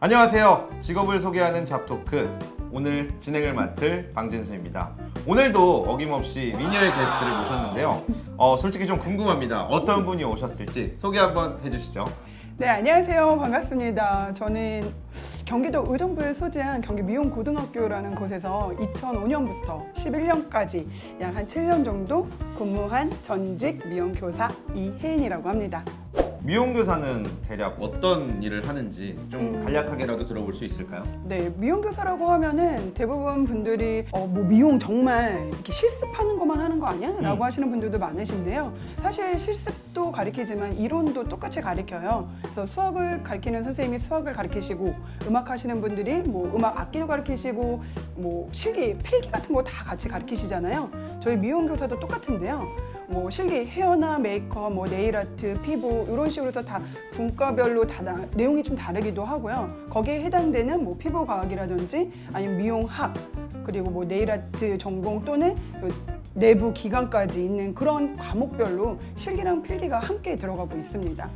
안녕하세요. 직업을 소개하는 잡토크. 오늘 진행을 맡을 방진수입니다. 오늘도 어김없이 미녀의 게스트를 모셨는데요. 솔직히 좀 궁금합니다. 어떤 분이 오셨을지 소개 한번 해주시죠. 네, 안녕하세요. 반갑습니다. 저는 경기도 의정부에 소재한 경기미용고등학교라는 곳에서 2005년부터 11년까지 약 한 7년 정도 근무한 전직 미용교사 이혜인이라고 합니다. 미용교사는 대략 어떤 일을 하는지 좀 간략하게라도 들어볼 수 있을까요? 네, 미용교사라고 하면은 대부분 분들이 뭐 미용 정말 이렇게 실습하는 것만 하는 거 아니야? 라고 하시는 분들도 많으신데요. 사실 실습도 가르치지만 이론도 똑같이 가르쳐요. 그래서 수학을 가르치는 선생님이 수학을 가르치시고 음악 하시는 분들이 뭐 음악 악기도 가르치시고 뭐 실기, 필기 같은 거 다 같이 가르치시잖아요. 저희 미용교사도 똑같은데요. 뭐 실기, 헤어나 메이크업, 뭐 네일아트, 피부 이런 식으로 해서 다 분과별로 다 내용이 좀 다르기도 하고요. 거기에 해당되는 뭐 피부과학이라든지 아니면 미용학 그리고 뭐 네일아트 전공 또는 내부 기관까지 있는 그런 과목별로 실기랑 필기가 함께 들어가고 있습니다.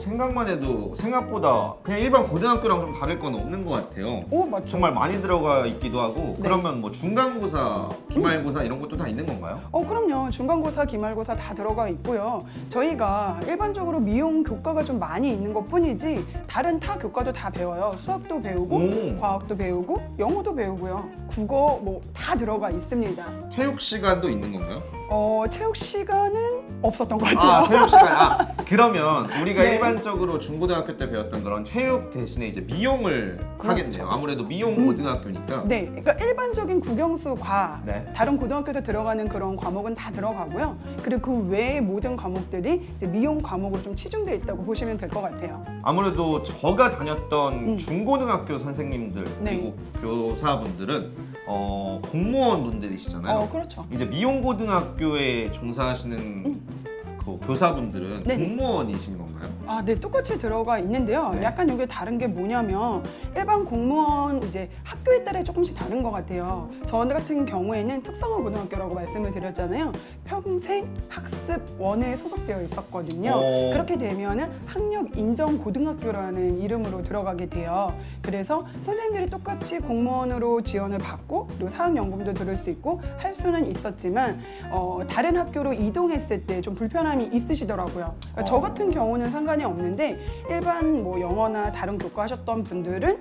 생각만 해도 생각보다 그냥 일반 고등학교랑 좀 다를 건 없는 것 같아요. 오, 맞죠. 정말 많이 들어가 있기도 하고. 네. 그러면 뭐 중간고사, 기말고사 이런 것도 다 있는 건가요? 그럼요. 중간고사, 기말고사 다 들어가 있고요. 저희가 일반적으로 미용 교과가 좀 많이 있는 것 뿐이지 다른 타 교과도 다 배워요. 수학도 배우고 과학도 배우고 영어도 배우고요. 국어 뭐 다 들어가 있습니다. 체육 시간도 있는 건가요? 체육 시간은 없었던 것 같아요. 체육 시간. 그러면 우리가 네. 일반적으로 중고등학교 때 배웠던 그런 체육 대신에 이제 미용을 그렇죠. 하겠네요. 아무래도 미용 고등학교니까. 네, 그러니까 일반적인 국영수, 과 네. 다른 고등학교에서 들어가는 그런 과목은 다 들어가고요. 그리고 그 외의 모든 과목들이 이제 미용 과목으로 좀 치중돼 있다고 보시면 될 것 같아요. 아무래도 저가 다녔던 중고등학교 선생님들 네. 그리고 교사분들은 공무원 분들이시잖아요. 그렇죠. 이제 미용고등학교에 종사하시는 그 교사분들은 네네. 공무원이신 건가요? 네, 똑같이 들어가 있는데요. 네. 약간 이게 다른 게 뭐냐면 일반 공무원 이제 학교에 따라 조금씩 다른 것 같아요. 저 같은 경우에는 특성화 고등학교라고 말씀을 드렸잖아요. 평생 학습원에 소속되어 있었거든요. 그렇게 되면은 학력 인정 고등학교라는 이름으로 들어가게 돼요. 그래서 선생님들이 똑같이 공무원으로 지원을 받고 그리고 사학연금도 들을 수 있고 할 수는 있었지만 다른 학교로 이동했을 때 좀 불편함이 있으시더라고요. 그러니까 저 같은 경우는 상관이 없는데 일반 뭐 영어나 다른 교과 하셨던 분들은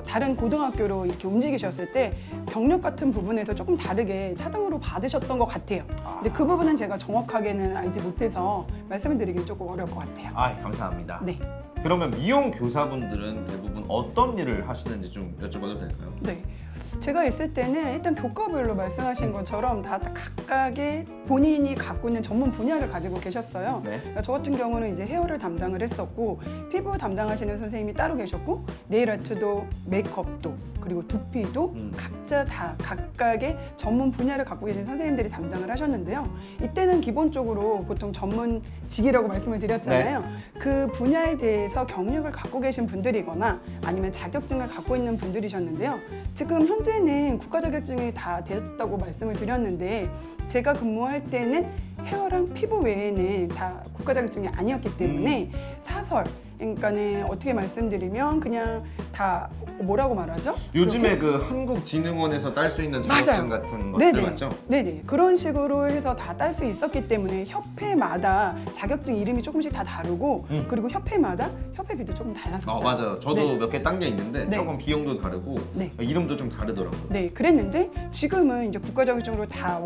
다른 고등학교로 이렇게 움직이셨을 때 경력 같은 부분에서 조금 다르게 차등으로 받으셨던 것 같아요. 근데 그 부분은 제가 정확하게는 알지 못해서 말씀을 드리기 조금 어려울 것 같아요. 감사합니다. 네. 그러면 미용 교사분들은 대부분 어떤 일을 하시는지 좀 여쭤봐도 될까요? 네. 제가 있을 때는 일단 교과별로 말씀하신 것처럼 다 각각의 본인이 갖고 있는 전문 분야를 가지고 계셨어요. 네. 그러니까 저 같은 경우는 이제 헤어를 담당을 했었고 피부 담당하시는 선생님이 따로 계셨고 네일 아트도 메이크업도 그리고 두피도 각자 다 각각의 전문 분야를 갖고 계신 선생님들이 담당을 하셨는데요. 이때는 기본적으로 보통 전문직이라고 말씀을 드렸잖아요. 그 분야에 대해서 경력을 갖고 계신 분들이거나 아니면 자격증을 갖고 있는 분들이셨는데요. 지금 현재는 국가 자격증이 다 됐다고 말씀을 드렸는데 제가 근무할 때는 헤어랑 피부 외에는 다 국가 자격증이 아니었기 때문에 사설 그러니까는 어떻게 말씀드리면 그냥 다 뭐라고 말하죠? 요즘에 그 한국진흥원에서 딸 수 있는 자격증 맞아요. 같은 것들 네네. 맞죠? 네네. 그런 식으로 해서 다 딸 수 있었기 때문에 협회마다 자격증 이름이 조금씩 다 다르고 그리고 협회마다 협회비도 조금 달랐었어요. 맞아요. 저도 네. 몇 개 딴 게 있는데 네. 조금 비용도 다르고 네. 이름도 좀 다르더라고요. 네, 그랬는데 지금은 이제 국가 자격증으로 다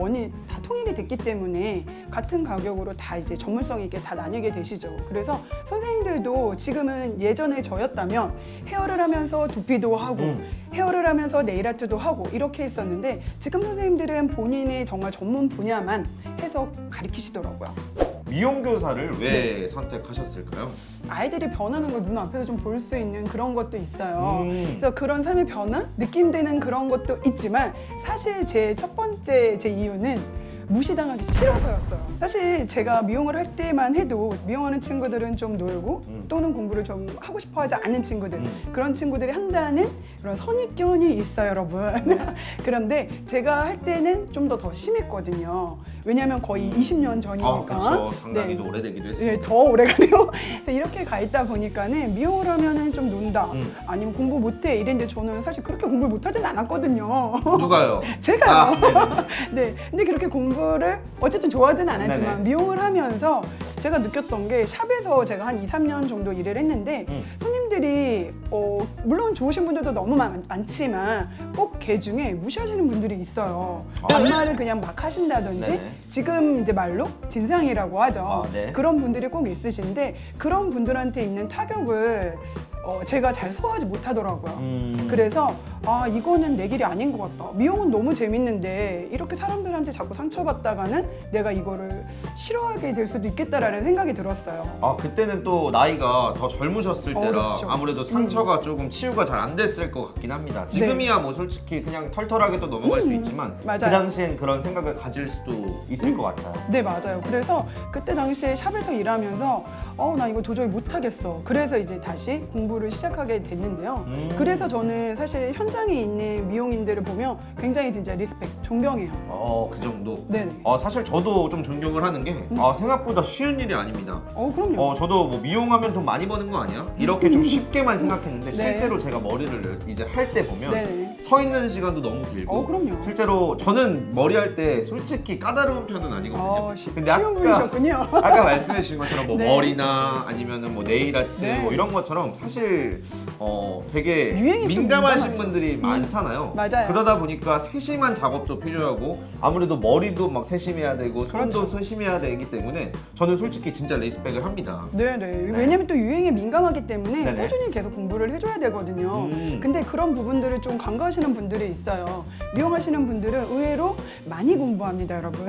통일이 됐기 때문에 같은 가격으로 다 이제 전문성 있게 다 나뉘게 되시죠. 그래서 선생님들도 지금은 예전에 저였다면 헤어를 하면서 두피도 하고 헤어를 하면서 네일 아트도 하고 이렇게 했었는데 지금 선생님들은 본인의 정말 전문 분야만 해서 가르치시더라고요. 미용 교사를 왜 선택하셨을까요? 아이들이 변하는 걸 눈앞에서 좀 볼 수 있는 그런 것도 있어요. 음. 그래서 그런 삶의 변화, 느낌되는 그런 것도 있지만 사실 제 첫 번째 제 이유는 무시당하기 싫어서였어요. 사실 제가 미용을 할 때만 해도 미용하는 친구들은 좀 놀고 또는 공부를 좀 하고 싶어 하지 않는 친구들 그런 친구들이 한다는 그런 선입견이 있어요, 여러분. 그런데 제가 할 때는 좀 더 심했거든요. 왜냐하면 거의 20년 전이니까. 그렇죠. 상당히도 오래되기도 했습니다. 네, 더 오래 가네요. 이렇게 가 있다 보니까는 미용을 하면은 좀 논다, 아니면 공부 못해 이랬는데 저는 사실 그렇게 공부를 못하진 않았거든요. 누가요? 제가요. 네네. 네, 근데 그렇게 공부를 어쨌든 좋아하진 않았지만 네네. 미용을 하면서 제가 느꼈던 게 샵에서 제가 한 2, 3년 정도 일을 했는데 손님들이 물론 좋으신 분들도 너무 많지만 꼭 개 중에 무시하시는 분들이 있어요. 반말을 그냥 막 하신다든지 네네. 지금 이제 말로 진상이라고 하죠. 네. 그런 분들이 꼭 있으신데 그런 분들한테 있는 타격을 제가 잘 소화하지 못하더라고요. 그래서 이거는 내 길이 아닌 것 같다. 미용은 너무 재밌는데 이렇게 사람들한테 자꾸 상처받다가는 내가 이거를 싫어하게 될 수도 있겠다라는 생각이 들었어요. 그때는 또 나이가 더 젊으셨을 때라 그렇죠. 아무래도 상처가 조금 치유가 잘 안 됐을 것 같긴 합니다. 지금이야 뭐 솔직히 그냥 털털하게 또 넘어갈 수 있지만 맞아요. 그 당시엔 그런 생각을 가질 수도 있을 것 같아요. 네, 맞아요. 그래서 그때 당시에 샵에서 일하면서 나 이거 도저히 못하겠어. 그래서 이제 다시 공부를 시작하게 됐는데요. 그래서 저는 사실 현장에 있는 미용인들을 보면 굉장히 진짜 리스펙, 존경해요. 그 정도. 네네. 사실 저도 좀 존경을 하는 게 생각보다 쉬운 일이 아닙니다. 그럼요. 저도 뭐 미용하면 돈 많이 버는 거 아니야? 이렇게 좀 쉽게만 생각했는데 네. 실제로 제가 머리를 이제 할 때 보면 네네. 서 있는 시간도 너무 길고 그럼요. 실제로 저는 머리 할 때 솔직히 까다로운 편은 아니거든요. 근데 쉬운 분이셨군요. 아까 말씀해 주신 것처럼 뭐 네. 머리나 아니면은 뭐 네일 아트 네. 뭐 이런 것처럼 사실 되게 유행이 좀 민감하신 민감하죠. 분들이 많잖아요. 맞아요. 그러다 보니까 세심한 작업도 필요하고 아무래도 머리도 막 세심해야 되고 손도 그렇죠. 세심해야 되기 때문에 저는 솔직히 진짜 리스펙을 합니다. 네네. 왜냐면 또 유행에 민감하기 때문에 네네. 꾸준히 계속 공부를 해줘야 되거든요. 음. 근데 그런 부분들을 좀 간과하시는 분들이 있어요. 미용하시는 분들은 의외로 많이 공부합니다, 여러분.